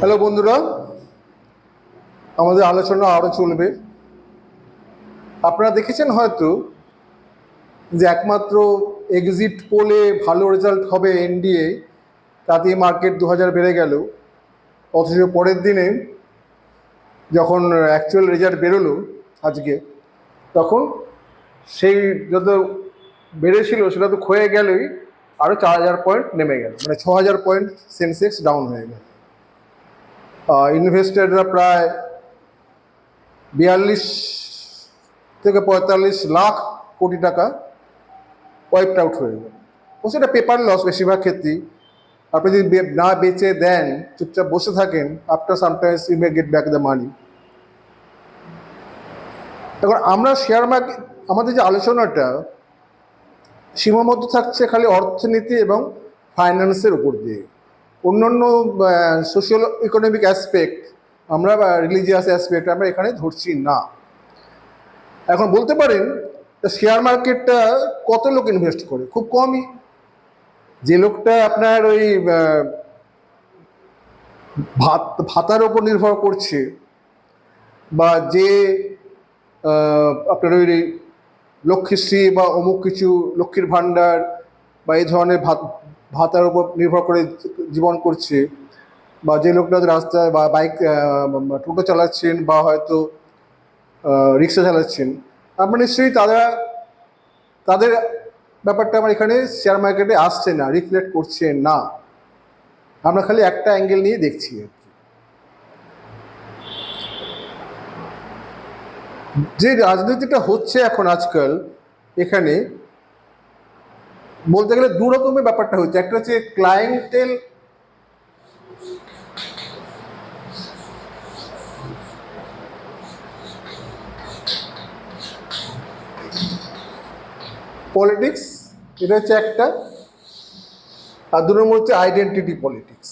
Hello বন্ধুরা, আমাদের আলোচনা আরও চলবে। আপনারা দেখেছেন হয়তো যে একমাত্র এক্সিট পোলে ভালো রেজাল্ট হবে এনডিএ, তাতেই মার্কেট 2000 বেড়ে গেল। অথচ পরের দিনে যখন অ্যাকচুয়াল রেজাল্ট বেরোলো আজকে, তখন সেই যত বেড়েছিল সেটা তো ক্ষয়ে গেলই, আরও 4000 পয়েন্ট নেমে গেল, মানে 6000 পয়েন্ট সেন্সেক্স ডাউন হয়ে গেল। ইনভেস্টাররা প্রায় 42 থেকে 45 লাখ কোটি টাকা ওয়াইপড আউট হয়ে গেল। ও সেটা পেপার লস বেশিরভাগ ক্ষেত্রেই। আপনি যদি না বেচে দেন, চুপচাপ বসে থাকেন, after sometimes you may get back the money. এখন আমরা শেয়ার মার্কেট, আমাদের যে আলোচনাটা সীমাবদ্ধ থাকছে খালি অর্থনীতি এবং ফাইন্যান্সের উপর দিয়ে। অন্যান্য সোশিয়াল ইকোনমিক অ্যাসপেক্ট আমরা বা রিলিজিয়াস অ্যাসপেক্ট আমরা এখানে ধরছি না। এখন বলতে পারেন শেয়ার মার্কেটটা কত লোক ইনভেস্ট করে? খুব কমই। যে লোকটা আপনার ওই ভাতার ওপর নির্ভর করছে, বা যে আপনার ওই লক্ষ্মীশ্রী বা অমুক কিছু লক্ষ্মীর ভাণ্ডার বা এই ধরনের ভাতার উপর নির্ভর করে জীবন করছে, বা যে লোকটা রাস্তায় বা বাইক টোটো চালাচ্ছেন বা হয়তো রিক্সা চালাচ্ছেন, আপনার নিশ্চয়ই তাদের ব্যাপারটা আমার এখানে শেয়ার মার্কেটে আসছে না, রিফ্লেক্ট করছে না। আমরা খালি একটা অ্যাঙ্গেল নিয়ে দেখছি আর কি। যে রাজনীতিটা হচ্ছে এখন আজকাল, এখানে বলতে গেলে দু রকমের ব্যাপারটা হচ্ছে। একটা হচ্ছে ক্লায়েন্টেল পলিটিক্স, এটা হচ্ছে একটা, আর দু নম্বর হচ্ছে আইডেন্টিটি পলিটিক্স।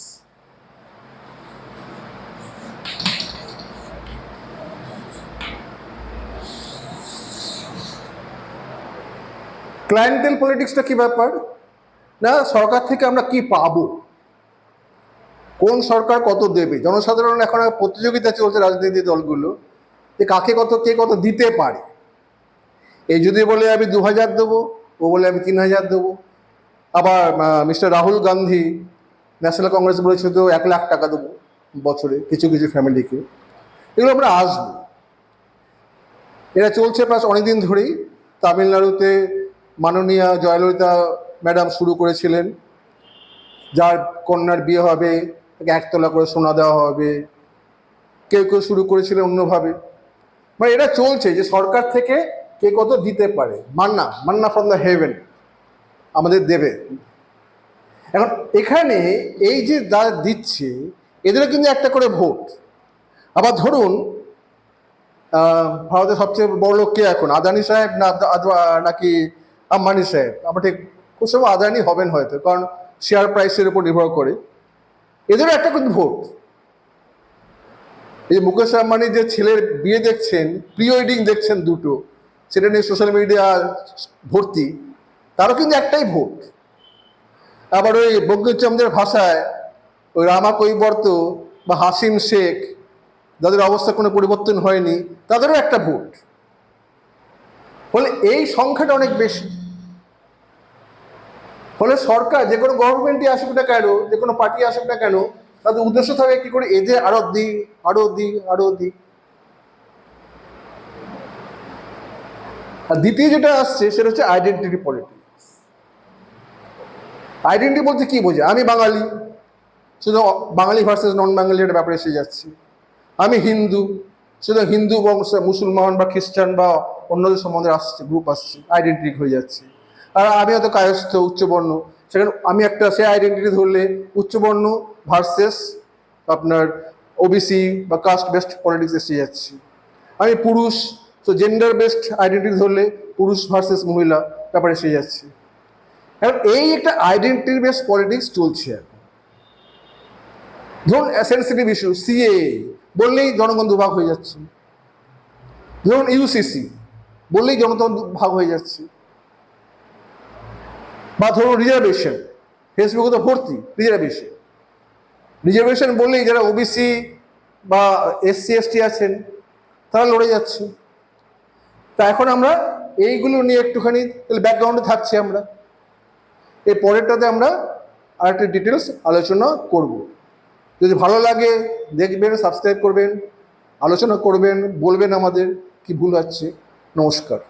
ক্লায়েন্টেল পলিটিক্সটা কি ব্যাপার না, সরকার থেকে আমরা কি পাবো, কোন সরকার কত দেবে। জনসাধারণ এখন প্রতিযোগিতা চলছে রাজনৈতিক দলগুলো যে কাকে কত, কে কত দিতে পারে। এই যদি বলে আমি 2000 দেবো, ও বলে আমি 3000 দেবো। আবার মিস্টার রাহুল গান্ধী ন্যাশনাল কংগ্রেস বলেছে তো 1 লাখ টাকা দেবো বছরে কিছু কিছু ফ্যামিলিকে। এগুলো আমরা আসবো, এরা চলছে প্রায় অনেকদিন ধরেই। তামিলনাড়ুতে মাননীয়া জয়ললিতা ম্যাডাম শুরু করেছিলেন, যার কন্যার বিয়ে হবে তাকে 1 তোলা করে সোনা দেওয়া হবে। কেউ কেউ শুরু করেছিলেন অন্যভাবে। মানে এটা চলছে যে সরকার থেকে কে কত দিতে পারে, Manna Manna from the haven আমাদের দেবে। এখন এখানে এই যে যারা দিচ্ছে, এদেরও কিন্তু একটা করে ভোট। আবার ধরুন ভারতের সবচেয়ে বড় লোক কে এখন, আদানি সাহেব না নাকি আম্বানি সাহেব? আমার ঠিক খুব সময় আদানি হবেন হয়তো, কারণ শেয়ার প্রাইসের উপর নির্ভর করে। এদেরও একটা কিন্তু ভোট। এই যে মুকেশ আম্বানির যে ছেলের বিয়ে দেখছেন, প্রি ওয়েডিং দেখছেন দুটো, সেটা নিয়ে সোশ্যাল মিডিয়া ভর্তি, তারও কিন্তু একটাই ভোট। আবার ওই বঙ্কিমচন্দ্রের ভাষায় ওই রামা কৈবর্ত বা হাসিম শেখ, যাদের অবস্থা কোনো পরিবর্তন হয়নি, তাদেরও একটা ভোট। ফলে এই সংখ্যাটা অনেক বেশি। ফলে সরকার যে কোনো গভর্নমেন্টই আসুক না কেন, যে কোনো পার্টি আসুক না কেন, তাদের উদ্দেশ্য থাকে কি করে এদের আরো দিই, আরো দিই, আরো দিই। আর দ্বিতীয় যেটা আসছে সেটা হচ্ছে আইডেন্টিটি পলিটিক্স। আইডেন্টিটি বলতে কি বোঝে? আমি বাঙালি, শুধু বাঙালি ভার্সেস নন বাঙালি একটা ব্যাপারে এসে যাচ্ছে। আমি হিন্দু, শুধু হিন্দু বংশ, মুসলমান বা খ্রিস্টান বা অন্যদের সম্বন্ধে আসছে, গ্রুপ আসছে, আইডেন্টিটি হয়ে যাচ্ছে। আর আমি হয়তো কায়স্থ উচ্চবর্ণ, সেখানে আমি একটা সে আইডেন্টিটি ধরলে উচ্চবর্ণ ভার্সেস আপনার ওবিসি বা কাস্ট বেসড পলিটিক্স এসে যাচ্ছে। আমি পুরুষ, তো জেন্ডার বেসড আইডেন্টিটি ধরলে পুরুষ ভার্সেস মহিলা ব্যাপারে এসে যাচ্ছে। এখন এই একটা আইডেন্টিটি বেসড পলিটিক্স চলছে। ধরুন সেন্সিটিভ ইস্যু সিএ বললেই জনগণ দুভাগ হয়ে যাচ্ছে। ধরুন ইউসিসি বললেই জনগণ ভাগ হয়ে যাচ্ছে। বা ধরুন রিজার্ভেশন, ফেসবুকে তো ভর্তি রিজার্ভেশন। রিজার্ভেশন বললেই যারা ওবিসি বা এসসি এসটি আছেন তারা লড়ে যাচ্ছে। তা এখন আমরা এইগুলো নিয়ে একটুখানি তাহলে ব্যাকগ্রাউন্ডে থাকছি আমরা, এর পরেরটাতে আমরা আর একটা ডিটেলস আলোচনা করব। যদি ভালো লাগে দেখবেন, সাবস্ক্রাইব করবেন, আলোচনা করবেন, বলবেন আমাদের কি ভুল হচ্ছে। নমস্কার।